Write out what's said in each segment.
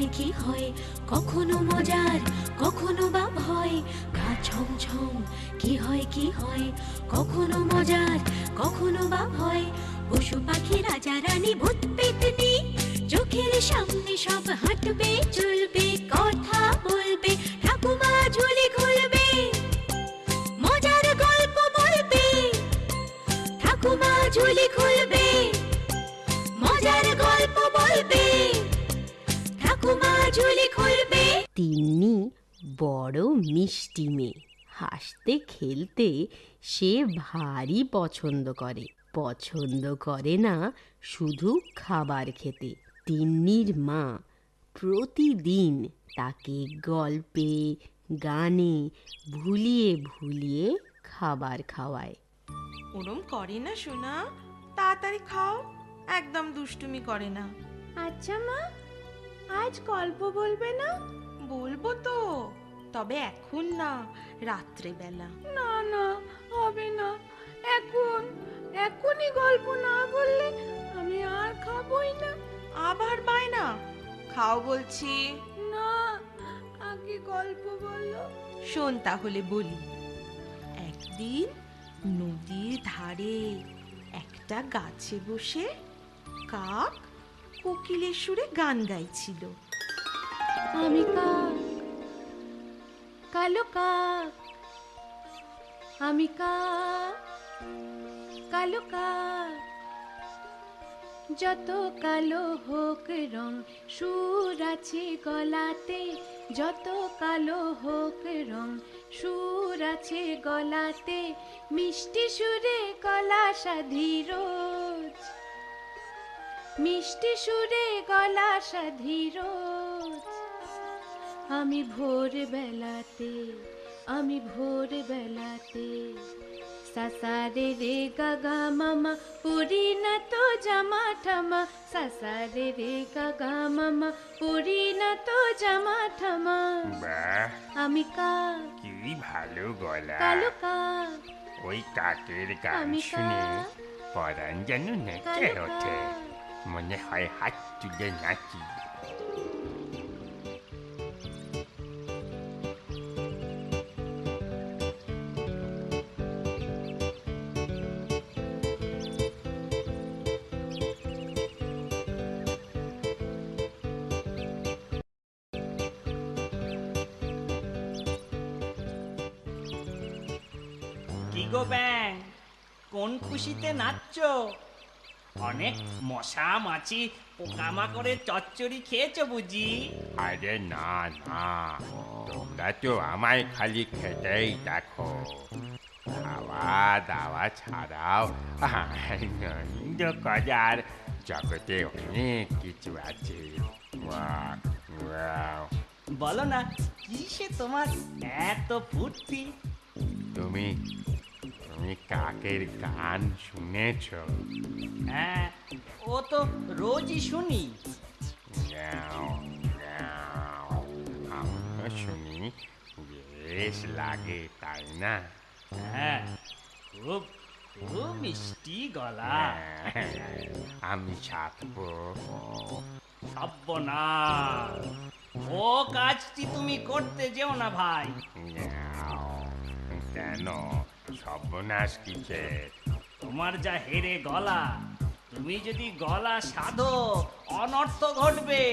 হয় কি হয়, কখনো মজার কখনো বা ভয়। গা ছম ছম কি হয়, কখনো মজার কখনো বা ভয়। পশু পাখি রাজা রানী ভূত পেতনি চোখের সামনে সব হাঁটবে চলবে, কথা বলবে, ঠাকুমা ঝুলি খুলবে, মজার গল্প বলবে, ঠাকুমা ঝুলি খুলবে, মজার গল্প বলবে, ঠাকুমা ঝুলি খুলবে। তিন্নি বড় মিষ্টি মেয়ে, হাসতে খেলতে সে ভারী পছন্দ করে না শুধু খাবার খেতে। তিন্নির মা প্রতিদিন তাকে গল্পে গানে ভুলিয়ে ভুলিয়ে খাবার খাওয়ায়। ওরম করে না সোনা, তাড়াতাড়ি খাও, একদম দুষ্টুমি করে না। আচ্ছা মা, আজ গল্প বলবে না? বলবো তো, তবে এখন না, রাত্রেবেলা। না না, হবে না, এখনই গল্প না বললে আমি আর খাবই না। আবার বায়না, খাও বলছি। না, আগে গল্প বলো। শোন তাহলে বলি। একদিন নদীর ধারে একটা গাছে বসে কাক কোকিলের সুরে গান গাইছিল। আমি কাক, কালো কাক, আমি কাক, কালো কাক। যত কালো হোক রং, সুর আছে গলাতে, যত কালো হোক রং, সুর আছে গলাতে, মিষ্টি সুরে গলা সাধি রোজ, মিষ্টি সুরে গলা সাধি রোজ। আমি ভোর বেলাতে, আমি ভোর বেলাতে, সাসারে রে গাগা মামা পড়ি না তো জামা ঠামা, সাসারে রে গাগা মামা পড়ি না তো জামা ঠামা। বাহ, আমি কাক, কি ভালো গলা। কালো কাক, ওই কাকের গান আমি শুনে কাক, পরাণ যেন নেচে কালো ওঠে, কাক। মনে হয় হাত তুলে নাচি। কি গো ব্যাং, কোন খুশিতে নাচছো? অনেক মশা মাছি পোকামাকড়ের চচ্চড়ি খেয়েছো বুঝি? আরে না না, তোমরা তো আমায় খালি খেতেই দেখো, খাওয়া দাওয়া ছাড়াও আনন্দ করার জগতে অনেক কিছু আছে। Wow, wow. বলো না, কিসে তোমার এত ফুর্তি? তুমি তুমি কাকের গান শুনেছ? হ্যাঁ, ও তো রোজই শুনি। ম্যাও, ম্যাও। আমিও শুনি, বেশ লাগে তাই না? হ্যাঁ, খুব খুব মিষ্টি গলা। আমি ছাড়বো? সর্বনাশ, ও কাজটি তুমি করতে যেও না ভাই। ম্যাও। কেন, সর্বনাশ কিসের? তোমার যা হেরে গলা, তুমি যদি গলা সাধো অনর্থ ঘটবে।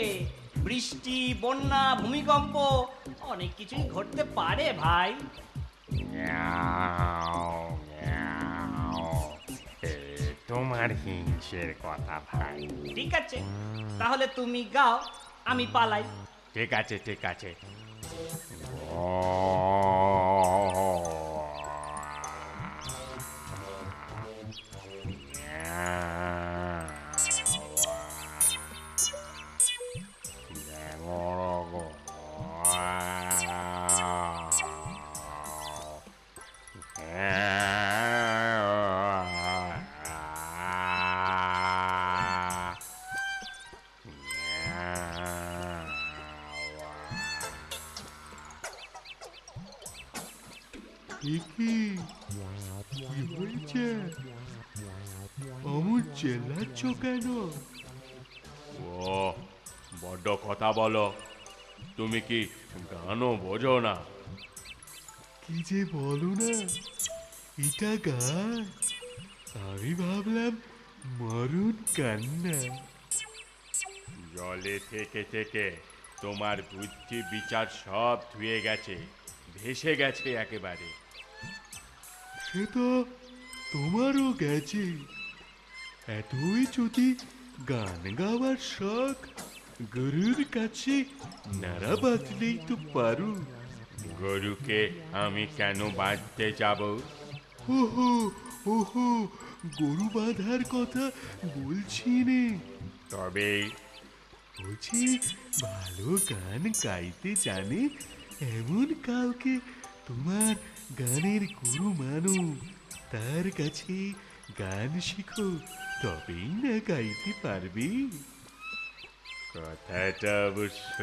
বৃষ্টি, বন্যা, ভূমিকম্প অনেক কিছুই ঘটতে পারে ভাই। ম্যাও, ম্যাও। এ তোমার হিংসের কথা ভাই। ঠিক আছে, তাহলে তুমি গাও, আমি পালাই। ঠিক আছে ঠিক আছে। কি হয়েছে? অমন চেল্লাচ্ছ কেন? ও বড্ড কথা বলো, তুমি কি গানও বোঝো না? কি যে বলো না, এটা গান? আমি ভাবলাম মরণ কান্না। জলে থেকে থেকে তোমার বুদ্ধি বিচার সব ধুয়ে গেছে, ভেসে গেছে একেবারে। সে তো তোমারও গেছে। এতই যদি গান গাওয়ার শখ, গরুর কাছে নাড়া বাঁধলেই তো পারো। গরুকে আমি কেন বাঁধতে যাব? ওহো ওহো, গরু বাঁধার কথা বলছি নে। তবে বলছি, ভালো গান গাইতে জানে এমন কাউকে তোমার গানের গুরু মানো, তার কাছে গান শিখো, তবেই না গাইতে পারবে। কথাটা অবশ্য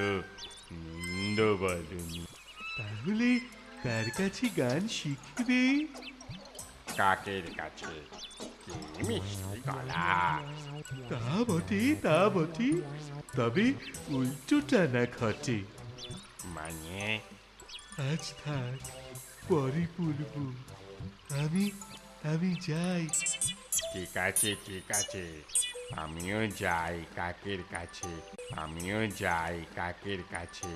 মন্দ বলনি। তাহলে তার কাছে গান শিখবে? কাকের কাছে। কি মিষ্টি গলা! তা বটে, তা বটে, তবে উল্টোটা না ঘটে। মানে? আজ থাক, পরে বলব। আমি আমি যাই। ঠিক আছে, ঠিক আছে, আমিও যাই কাকের কাছে, আমিও যাই কাকের কাছে।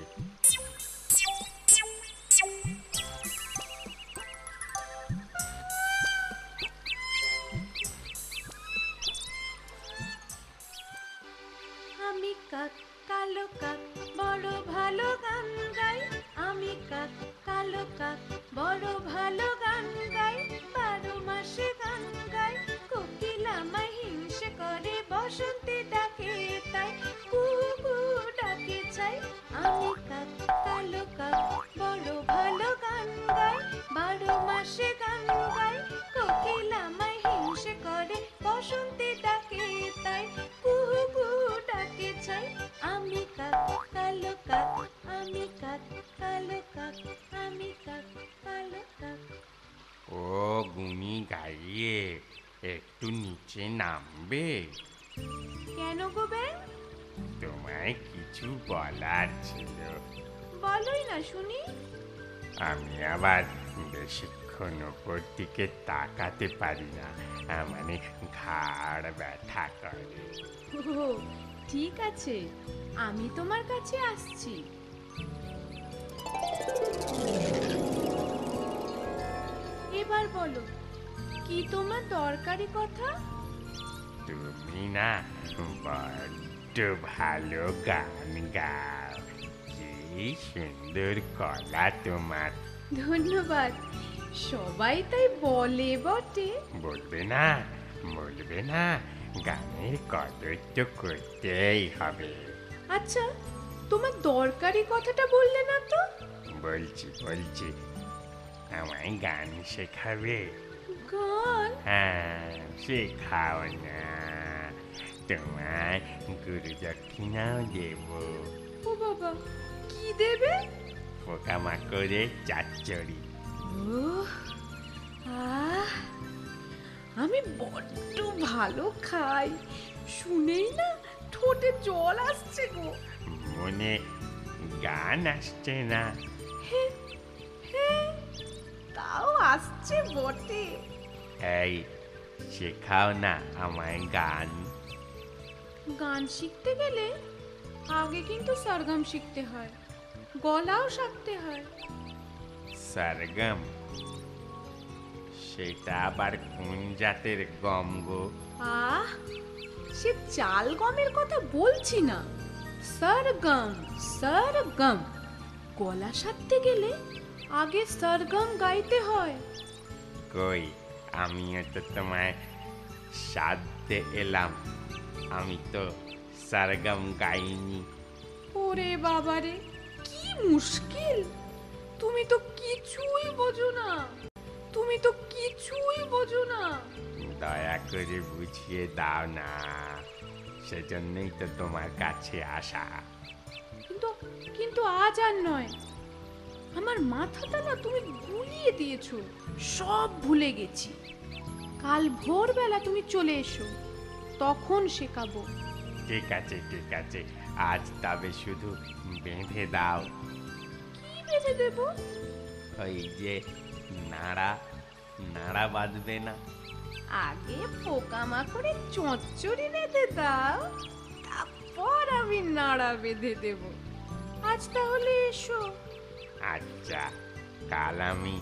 আমি কাক, কালো কাক, বড় ভালো গান গাই। আমি কাক, কালো কাক, বড় ভালো গান গাই। 12 মাসে গান গাই। কোকিল আমায় হিংসে করে, বসন্তে ডাকে তাই। কুহু কুহু ডাকে চাই। আমি কাক, কালো কাক, বড় ভালো গান গাই। 12 মাসে গান গাই। কোকিল আমায় হিংসে করে, বসন্তে ডাকে তাই। কুহু কুহু ডাকে চাই। আমি কাক, কালো কাক, আমি কাক, কালো কাক, আমি কাক, কালো কাক। ও গুনি গাইয়ে একটু নিচে নামবে? কেন গো ব্যাং? তোমায় কিছু বলার ছিল। বলোই না শুনি। আমি আবার বেশিক্ষণ ওপর দিকে তাকাতে পারি না, মানে ঘাড় ব্যথা করে। ও, ঠিক আছে, আমি তোমার কাছে আসছি। এবার বলো, কি তোমার দরকারি কথা? তুমি না বড্ড ভালো গান গাও, কি সুন্দর গলা তোমার। ধন্যবাদ, সবাই তাই বলে বটে। বলবে না, বলবে না, গানের কদর তো করতেই হবে। আচ্ছা, তোমার দরকারি কথাটা বললে না তো? বলছি বলছি, আমায় গান শেখাবে? গান? হ্যাঁ, শেখাও না, তোমায় গুরু দক্ষিণাও দেব। ও বাবা, কি দেবে? পোকামাকড়ের চাচ্চড়ি। ওহ, আহ, আমি বড্ড ভালো খাই, শুনেই না ঠোঁটে জল আসছে গো। মনে গান আসছে না? হে, হে, তাও আসছে বটে। এই, শেখাও না আমায় গান। গান শিখতে গেলে আগে কিন্তু সরগম শিখতে হয়, গলাও শিখতে হয়। সরগম? সেটা আবার কোন জাতের গম গো? আহ, সে চাল গমের কথা বলছি না, সরগম, সরগম। গলা সাধতে গেলে আগে সরগম গাইতে হয়। কই, আমিও তো তোমায় সাধতে এলাম, আমি তো সরগম গাইনি। ওরে বাবারে, কি মুশকিল! তুমি তো কিছুই বোঝো না, তুমি তো কিছুই বোঝো না। দয়া করে বুঝিয়ে দাও না, সেজন্যই তো তোমার কাছে আসা। কিন্তু কিন্তু আজ আর নয়, আমার মাথাটা না তুমি গুলিয়ে দিয়েছো, সব ভুলে গেছি। কাল ভোরবেলা তুমি চলে এসো, তখন শেখাবো। ঠিক আছে ঠিক আছে, আজ তবে শুধু বেঁধে দাও। কি বেঁধে দেবো? ওই যে নাড়া নাড়া বাঁধবে না? আগে পোকামাকড়ে চচ্চড়ি বেঁধে দাও, তারপর আমি নাড়া বেঁধে দেব। আজ তাহলে এসো। আচ্ছা, কাল আমি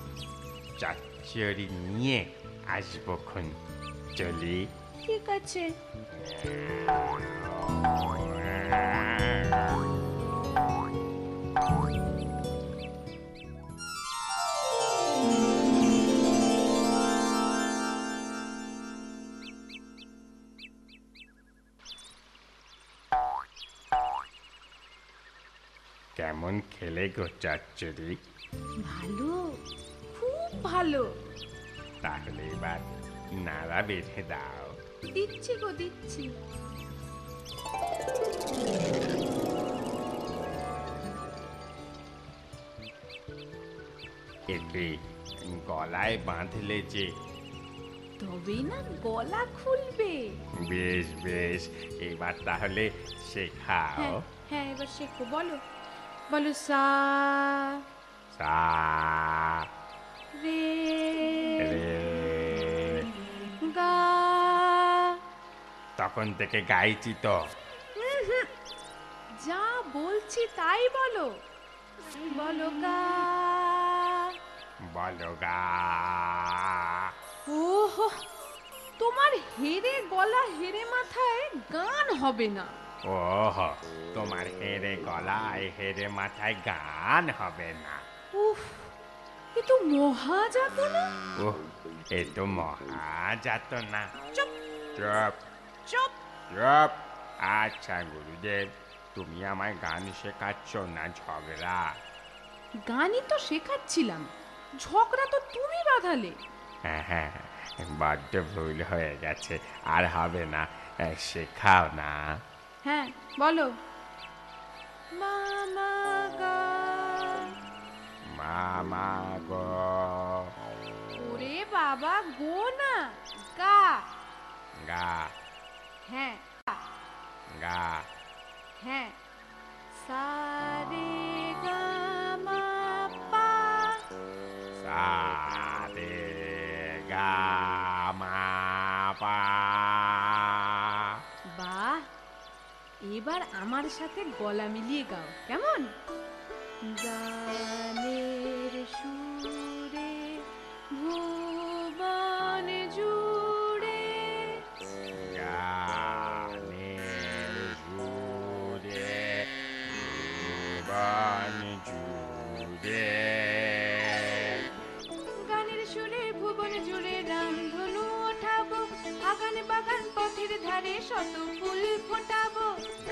চচ্চড়ি নিয়ে আসবক্ষণ। চলি। ঠিক আছে। কেমন খেলে গো চচ্চড়ি? ভালো, খুব ভালো। তাহলে এবার নাড়া বেঁধে দাও। দিচ্ছি গো, দিচ্ছি। এতে গলায় বাঁধলে যে? তবেই না গলা খুলবে। বেশ বেশ, এবার তাহলে শেখাও। হ্যাঁ হ্যাঁ, এবার শেখো। বলো বলো, সা সা রে রে। গা। তখন থেকে গাইছি তো। যা বলছি তাই বলো। বলো গা। বলো গা। ওহো, তোমার হেরে গলা হেরে মাথায় গান হবে না। ওহ, তোমার হেরে গলায় হেরে মাথায় গান হবে না? উফ, এ তো মহা যাতনা। ওহ, এ তো মহা যাতনা। চুপ চুপ চুপ। চুপ। আচ্ছা গুরুদেব, তুমি আমায় গান শেখাচ্ছ না ঝগড়া? গানই তো শেখাচ্ছিলাম, ঝগড়া তো তুমি বাঁধালে। হ্যাঁ হ্যাঁ, বড্ড ভুল হয়ে গেছে, আর হবে না। শেখাও না। হ্যাঁ বলো। মামা গা। মামা গো। ওরে বাবা, গো না, গা। গা হ্যাঁ গা। হ্যাঁ। সা রে গা মা পা। সা রে গা মা পা। বাহ, এবার আমার সাথে গলা মিলিয়ে গাও, কেমন? গানের সুরে ভুবন জুড়ে। গানের সুরে ভুবন জুড়ে। গানের সুরে ভুবন জুড়ে রামধনু ওঠাবো, আগান বাগান পথের ধারে শত ফুল ফোটাবো।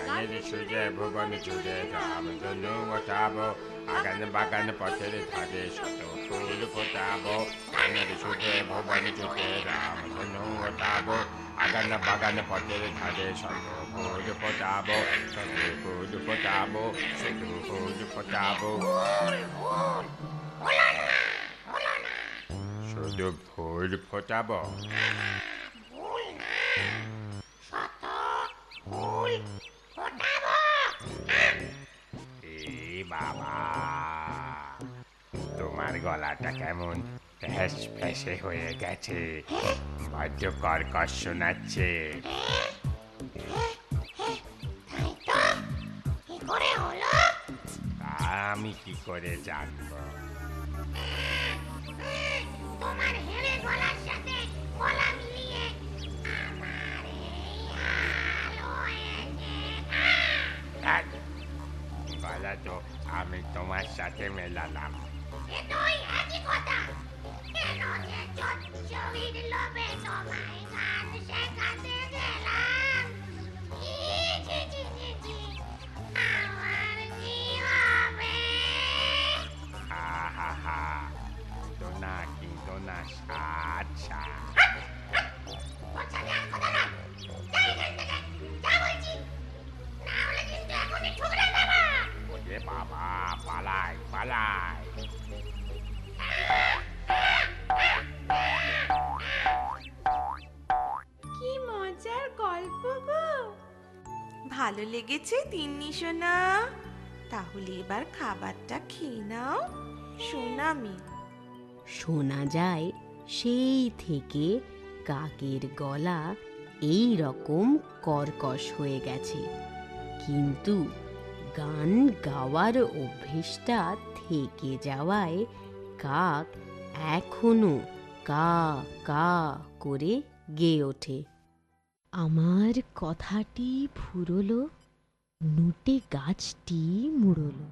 গানের সুরে ভুবন জুড়ে রামধনু ওঠাবো, আগান বাগান পথের ধারে শত ফুল ফোটাবো। গানের সুরে ভুবন জুড়ে রামধনু ওঠাবো, আগান বাগান পথের ধারে শত ফুল ফোটাবো। শত ফুল ফোটাবো, শত ফুল ফোটাবো। শুধু ফুল ফোটাবো? এ বাবা, তোমার গলাটা কেমন ফ্যাস ফ্যাসে হয়ে গেছে, বড্ড কর্কশ শোনাচ্ছে। তা আমি কি করে জানবো? তোমার হেরে গলার সাথে গলা মিলিয়ে আমার এই হাল হয়েছে। ধ্যাৎ, গলা তো আমি তোমার সাথে মেলালাম। এ তো ওই একই কথা। কেন যে চচ্চড়ির লোভে তোমায় গান শেখাতে গেলাম। ছি, ছি, ছি, ছি, ছি। আমার কি হবে? হা হা হা, কিন্তু না সাত সাত। ওর সাথে আর কথা নয়। যা এখান থেকে, যা বলছি। না হলে কিন্তু এখনই ঠুকরে দেবো। ওরে বাবা, পালাই পালাই। ভালো লেগেছে তিন্নি সোনা? তাহলে এবার খাবারটা খেয়ে নাও সোনা মেয়ে। শোনা যায় সেই থেকে কাকের গলা এই রকম কর্কশ হয়ে গেছে, কিন্তু গান গাওয়ার অভ্যেসটা থেকে যাওয়ায় কাক এখনো কা কা করে গেয়ে ওঠে। আমার কথাটি ফুরলো, নোটে গাছটি মুড়লো।